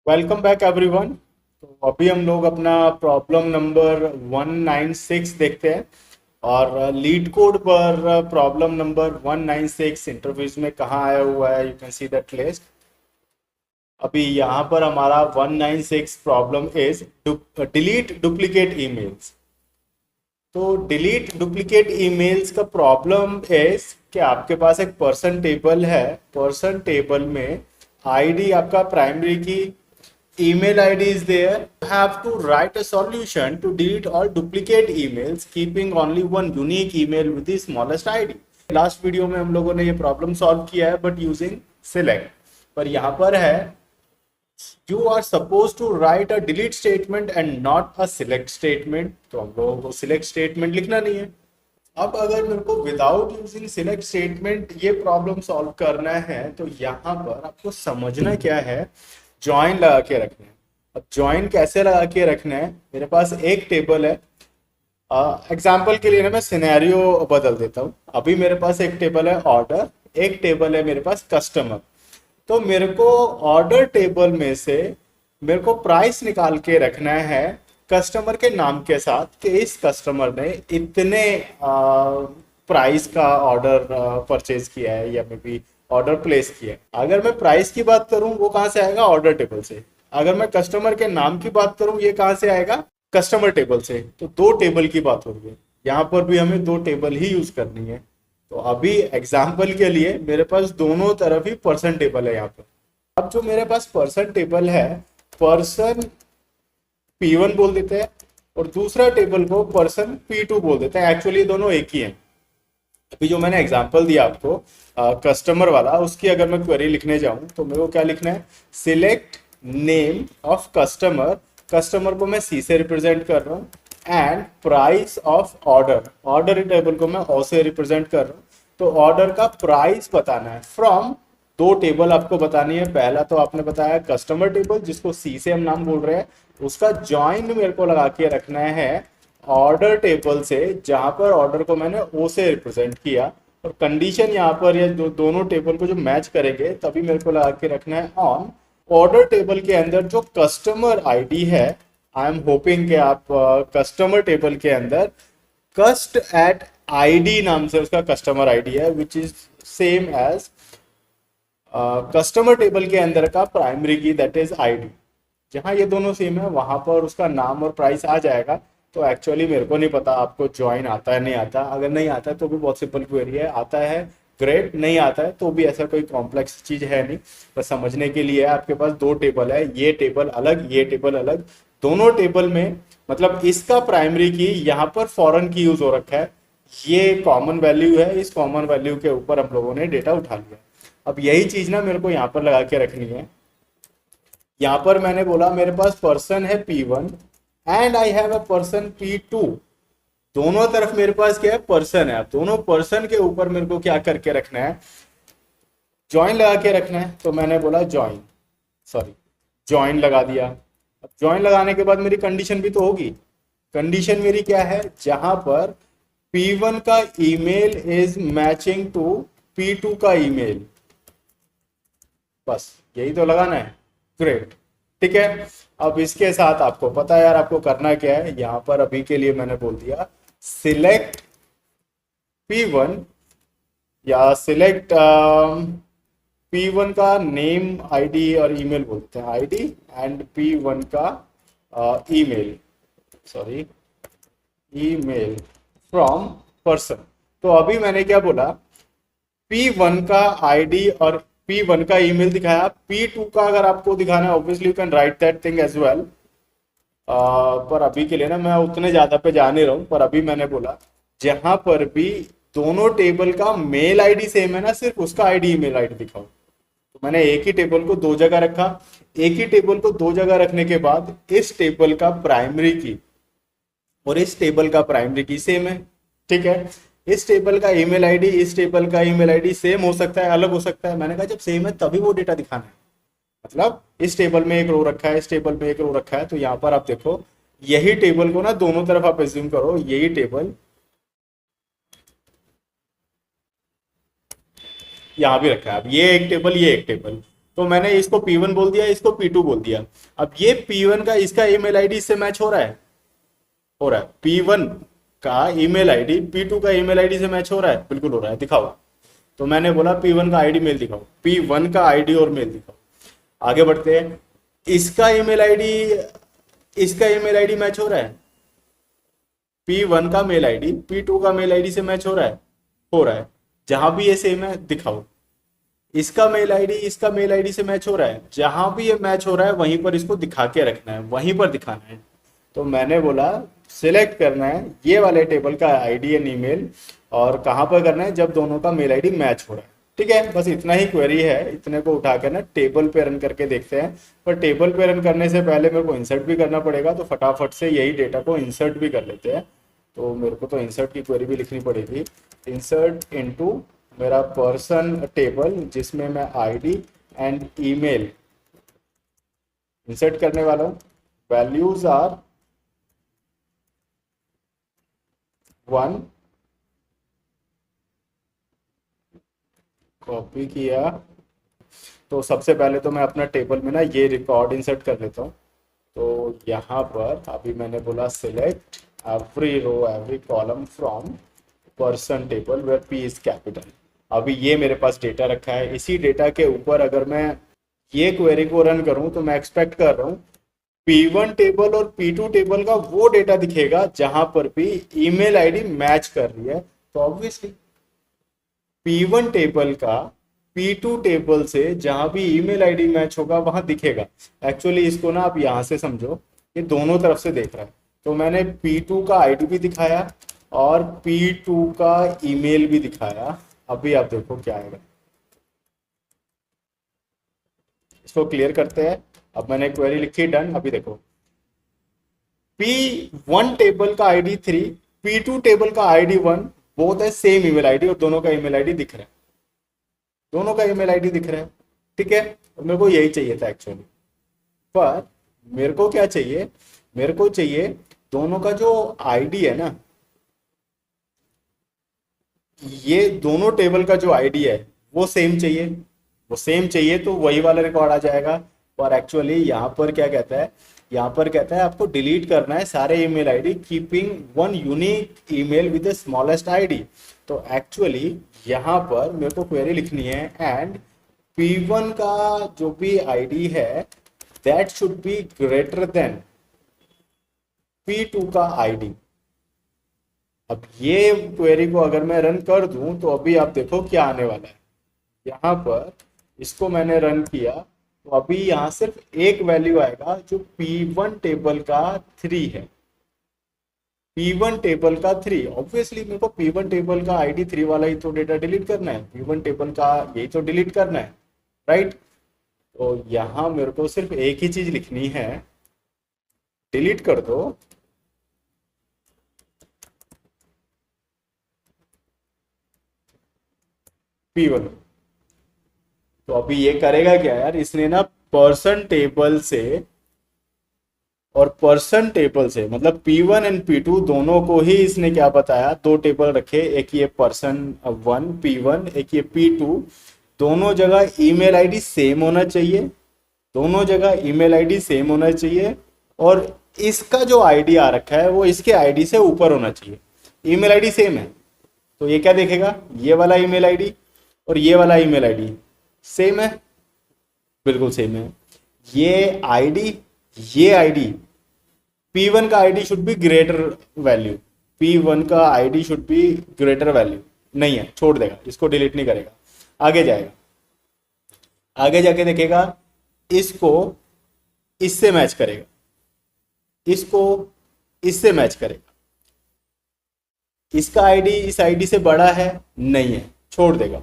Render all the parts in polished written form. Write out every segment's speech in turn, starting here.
Welcome back everyone. तो अभी हम लोग अपना प्रॉब्लम नंबर 196 देखते हैं और लीड कोड पर प्रॉब्लम नंबर 196 इंटरव्यूज में कहाँ आया हुआ है, you can see that list. अभी यहाँ पर हमारा 196 problem is delete duplicate emails. तो डिलीट डुप्लीकेट ईमेल्स का प्रॉब्लम इज कि आपके पास एक पर्सन टेबल है। पर्सन टेबल में आईडी आपका प्राइमरी की email ID is there. You have to write a solution to delete all duplicate emails, keeping only one unique email with the smallest ID. Last video में हम लोगों ने ये problem solve किया है बट यूजिंग सिलेक्ट। पर यहाँ पर है you are suppose to write a delete statement and not a select statement. तो हम लोगों को सिलेक्ट स्टेटमेंट लिखना नहीं है। अब अगर मेरे को विदाउट यूजिंग सिलेक्ट स्टेटमेंट ये प्रॉब्लम सॉल्व करना है तो यहाँ पर आपको समझना क्या है, ज्वाइन लगा के रखना है। अब ज्वाइन कैसे लगा के रखना है, मेरे पास एक टेबल है। एग्जाम्पल के लिए ना मैं सिनेरियो बदल देता हूँ। अभी मेरे पास एक टेबल है ऑर्डर, एक टेबल है मेरे पास कस्टमर। तो मेरे को ऑर्डर टेबल में से मेरे को प्राइस निकाल के रखना है कस्टमर के नाम के साथ कि इस कस्टमर ने इतने प्राइस का ऑर्डर परचेज किया है या मे बी ऑर्डर प्लेस किया है। अगर मैं प्राइस की बात करूं वो कहां से आएगा, ऑर्डर टेबल से। अगर मैं कस्टमर के नाम की बात करूं ये कहां से आएगा, कस्टमर टेबल से। तो दो टेबल की बात हो रही है, यहाँ पर भी हमें दो टेबल ही यूज करनी है। तो अभी एग्जाम्पल के लिए मेरे पास दोनों तरफ ही पर्सन टेबल है यहाँ पर। अब जो मेरे पास पर्सन टेबल है, पर्सन P1 बोल देते हैं और दूसरा टेबल को पर्सन P2 बोल देते हैं। एक्चुअली दोनों एक ही हैं। अभी जो मैंने एग्जांपल दिया आपको कस्टमर वाला, उसकी अगर मैं क्वेरी लिखने जाऊं तो मेरे को क्या लिखना है, select name of customer. Customer को मैं सी से रिप्रेजेंट कर रहा हूँ and price of order, order table को मैं ओ से रिप्रेजेंट कर रहा हूँ। तो ऑर्डर का प्राइस बताना है फ्रॉम दो टेबल आपको बतानी है। पहला तो आपने बताया कस्टमर टेबल जिसको सी से हम नाम बोल रहे हैं, उसका ज्वाइन मेरे को लगा के रखना है ऑर्डर टेबल से जहां पर ऑर्डर को मैंने ओ से रिप्रेजेंट किया। और कंडीशन यहाँ पर ये दोनों टेबल को जो मैच करेंगे तभी मेरे को लगा के रखना है ऑन ऑर्डर टेबल के अंदर जो कस्टमर आईडी है। आई एम होपिंग कि आप कस्टमर टेबल के अंदर कस्ट एट आईडी नाम से उसका कस्टमर आईडी है which is same as customer table के अंदर का प्राइमरी की दैट इज आईडी। जहां ये दोनों सेम है वहां पर उसका नाम और प्राइस आ जाएगा। तो एक्चुअली मेरे को नहीं पता आपको ज्वाइन आता है नहीं आता। अगर नहीं आता है तो भी बहुत सिंपल क्वेरी है, आता है ग्रेट, नहीं आता है तो भी ऐसा कोई कॉम्प्लेक्स चीज है नहीं। बस समझने के लिए आपके पास दो टेबल है, ये टेबल अलग ये टेबल अलग। दोनों टेबल में मतलब इसका प्राइमरी की यहाँ पर फॉरेन की यूज हो रखा है, ये कॉमन वैल्यू है। इस कॉमन वैल्यू के ऊपर हम लोगों ने डेटा उठा लिया। अब यही चीज ना मेरे को यहाँ पर लगा के रखनी है। यहाँ पर मैंने बोला मेरे पास पर्सन है P1 and I have a person P2। दोनों तरफ मेरे पास क्या है, पर्सन है। अब दोनों पर्सन के ऊपर मेरे को क्या करके रखना है, ज्वाइन लगा के रखना है। तो मैंने बोला ज्वाइन, सॉरी ज्वाइन लगा दिया। अब ज्वाइन लगाने के बाद मेरी कंडीशन भी तो होगी। कंडीशन मेरी क्या है, जहां पर P1 का email is matching to P2 का ईमेल, बस यही तो लगाना है। ग्रेट, ठीक है। अब इसके साथ आपको पता है यार आपको करना क्या है। यहां पर अभी के लिए मैंने बोल दिया सिलेक्ट P1 या सिलेक्ट P1 का नेम आईडी और ईमेल बोलते हैं, आईडी एंड P1 का email, sorry email from person. तो अभी मैंने क्या बोला, P1 का आईडी और P1 का ईमेल दिखाया। P2 का अगर आपको दिखाना है obviously you can write that thing as well. पर अभी के लिए ना मैं उतने ज्यादा पे जा नहीं रहा हूं। पर अभी मैंने बोला जहां पर भी दोनों टेबल का मेल आईडी सेम है ना, सिर्फ उसका आईडी ईमेल आईडी दिखाओ। तो मैंने एक ही टेबल को दो जगह रखा। एक ही टेबल को दो जगह रखने के बाद इस टेबल का प्राइमरी की और इस टेबल का प्राइमरी की सेम है, ठीक है। इस टेबल का ईमेल आईडी इस टेबल का ईमेल आईडी सेम हो सकता है, अलग हो सकता है। मैंने कहा जब सेम है तभी वो डेटा दिखाना है। मतलब इस टेबल में एक रो रखा है, इस टेबल में एक रो रखा है। तो यहाँ पर आप देखो यही टेबल को ना दोनों तरफ आप एज्यूम करो, यही टेबल यहाँ भी रखा है। अब ये एक टेबल ये एक टेबल, तो मैंने इसको P1 बोल दिया, इसको P2 बोल दिया। अब ये P1 का इसका ईमेल आईडी इससे मैच हो रहा है, हो रहा है। P1 का ईमेल आईडी P2 का ईमेल आईडी से मैच हो रहा है, बिल्कुल हो रहा है, दिखाओ। तो मैंने बोला P1 का आईडी मेल दिखाओ, P1 का आईडी और मेल दिखाओ। आगे बढ़ते हैं, इसका ईमेल आईडी इसका ईमेल आईडी मैच हो रहा है, P1 का मेल आईडी P2 का मेल आईडी से मैच हो रहा है, हो रहा है। जहां भी ये सेम है दिखाओ। इसका मेल आईडी इसका मेल आईडी से मैच हो रहा है, जहां भी ये मैच हो रहा है वहीं पर इसको दिखा के रखना है, वहीं पर दिखाना है। तो मैंने बोला सिलेक्ट करना है ये वाले टेबल का आईडी एंड ईमेल, और कहाँ पर करना है, जब दोनों का मेल आईडी मैच हो रहा है। ठीक है, बस इतना ही क्वेरी है। इतने को उठा कर ना टेबल पे रन करके देखते हैं। पर टेबल पे रन करने से पहले मेरे को इंसर्ट भी करना पड़ेगा, तो फटाफट से यही डेटा को इंसर्ट भी कर लेते हैं। तो मेरे को तो इंसर्ट की क्वेरी भी लिखनी पड़ेगी। इंसर्ट इनटू मेरा पर्सन टेबल, जिसमें मैं आईडी एंड ईमेल इंसर्ट करने वाला हूँ। वैल्यूज आर 1, कॉपी किया। तो सबसे पहले तो मैं अपना टेबल में ना ये रिकॉर्ड इंसर्ट कर लेता हूँ। तो यहाँ पर अभी मैंने बोला select every row every column from person table where P is capital. अभी ये मेरे पास डेटा रखा है, इसी डेटा के ऊपर अगर मैं ये क्वेरी को रन करूं तो मैं एक्सपेक्ट कर रहा हूं P1 टेबल और P2 टेबल का वो डेटा दिखेगा जहां पर भी ईमेल आईडी मैच कर रही है। तो ऑब्वियसली P1 टेबल का P2 टेबल से जहां भी ईमेल आईडी मैच होगा वहां दिखेगा। एक्चुअली इसको ना आप यहां से समझो, ये दोनों तरफ से देख रहा है। तो मैंने P2 का आईडी भी दिखाया और P2 का ईमेल भी दिखाया। अभी आप देखो क्या आएगा, इसको क्लियर करते हैं। अब मैंने क्वेरी लिखी डन। अभी देखो P1 टेबल का आईडी 3, P2 टेबल का आईडी 1, बोथ है सेम ईमेल आईडी और दोनों का ईमेल आईडी दिख रहा है, दोनों का ईमेल आईडी दिख रहा है। ठीक है, मेरे को यही चाहिए था एक्चुअली। पर मेरे को क्या चाहिए, मेरे को चाहिए दोनों का जो आईडी है ना, ये दोनों टेबल का जो आईडी है वो सेम चाहिए, वो सेम चाहिए तो वही वाला रिकॉर्ड आ जाएगा। पर एक्चुअली यहाँ पर क्या कहता है, यहाँ पर कहता है आपको डिलीट करना है सारे email ID keeping one unique email with the smallest ID. तो एक्चुअली यहाँ पर मेरे को क्वेरी लिखनी है एंड P1 का जो भी आईडी है that should be greater than P2 का आईडी। अब ये क्वेरी को अगर मैं रन कर दूं तो अभी आप देखो क्या आने वाला है। यहाँ पर इसको मैंने रन किया तो अभी यहाँ सिर्फ एक वैल्यू आएगा जो P1 टेबल का 3 है, P1 टेबल का 3। ऑब्वियसली मेरे को P1 टेबल का आईडी 3 वाला ही तो डेटा डिलीट करना है, P1 टेबल का यही तो डिलीट करना है, राइट। तो यहाँ मेरे को सिर्फ एक ही चीज लिखनी है, डिलीट कर दो P1। तो अभी ये करेगा क्या यार, इसने ना पर्सन टेबल से और पर्सन टेबल से मतलब P1 एंड P2 दोनों को ही इसने क्या बताया, दो टेबल रखे, एक ये पर्सन 1 P1, एक ये P2। दोनों जगह ईमेल आईडी सेम होना चाहिए, दोनों जगह ईमेल आईडी सेम होना चाहिए और इसका जो आईडी आ रखा है वो इसके आईडी से ऊपर होना चाहिए। ईमेल आईडी सेम है तो ये क्या देखेगा, ये वाला ईमेल आईडी और ये वाला ईमेल आईडी सेम है, बिल्कुल सेम है। ये आईडी P1 का ID should be greater value, P1 का ID should be greater value नहीं है, छोड़ देगा, इसको डिलीट नहीं करेगा। आगे जाएगा, आगे जाके देखेगा इसको इससे मैच करेगा, इसको इससे मैच करेगा। इसका आईडी इस आईडी से बड़ा है नहीं है, छोड़ देगा।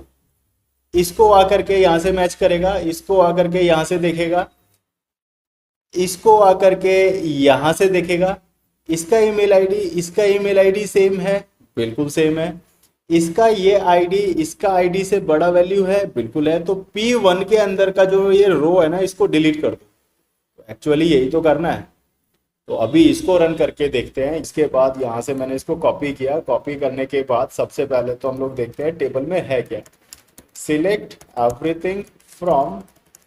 इसको आकर के यहां से मैच करेगा, इसको आकर के यहां से देखेगा, इसको आकर के यहां से देखेगा। इसका ईमेल आईडी सेम है, बिल्कुल सेम है। इसका ये आईडी इसका आईडी से बड़ा वैल्यू है, बिल्कुल है। तो P1 के अंदर का जो ये रो है ना, इसको डिलीट कर दो। एक्चुअली यही तो करना है। तो अभी इसको रन करके देखते हैं। इसके बाद यहाँ से मैंने इसको कॉपी किया, कॉपी करने के बाद सबसे पहले तो हम लोग देखते हैं टेबल में है क्या। Select everything from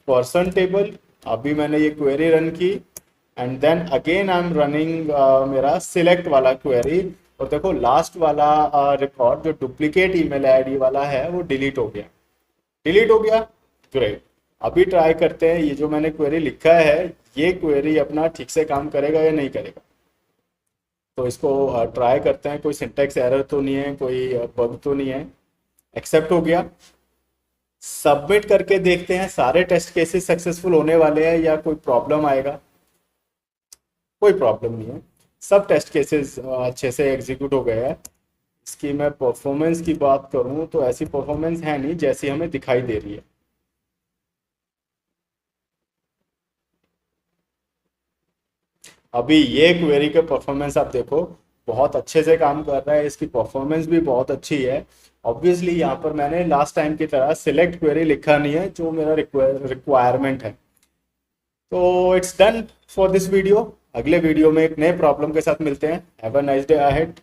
person table, अभी मैंने ये क्वेरी रन की and then again I am running मेरा सिलेक्ट वाला क्वेरी, और देखो लास्ट वाला रिकॉर्ड जो डुप्लीकेट ईमेल आईडी वाला है वो डिलीट हो गया। डिलीट हो गया, ग्रेट। अभी ट्राई करते हैं ये जो मैंने क्वेरी लिखा है ये क्वेरी अपना ठीक से काम करेगा या नहीं करेगा। तो इसको ट्राई करते हैं, कोई सिंटैक्स एरर तो नहीं है, कोई बग तो नहीं है। एक्सेप्ट हो गया, सबमिट करके देखते हैं सारे टेस्ट केसेस सक्सेसफुल होने वाले हैं या कोई प्रॉब्लम आएगा। कोई प्रॉब्लम नहीं है, सब टेस्ट केसेस अच्छे से एग्जीक्यूट हो गए हैं। इसकी मैं परफॉर्मेंस की बात करूं तो ऐसी परफॉर्मेंस है नहीं जैसी हमें दिखाई दे रही है। अभी ये क्वेरी के परफॉर्मेंस आप देखो, बहुत अच्छे से काम कर रहा है, इसकी परफॉर्मेंस भी बहुत अच्छी है। ऑब्वियसली यहाँ पर मैंने लास्ट टाइम की तरह सिलेक्ट क्वेरी लिखा नहीं है जो मेरा रिक्वायरमेंट है। तो it's done for this video. अगले वीडियो में एक नए प्रॉब्लम के साथ मिलते हैं। Have a nice day ahead.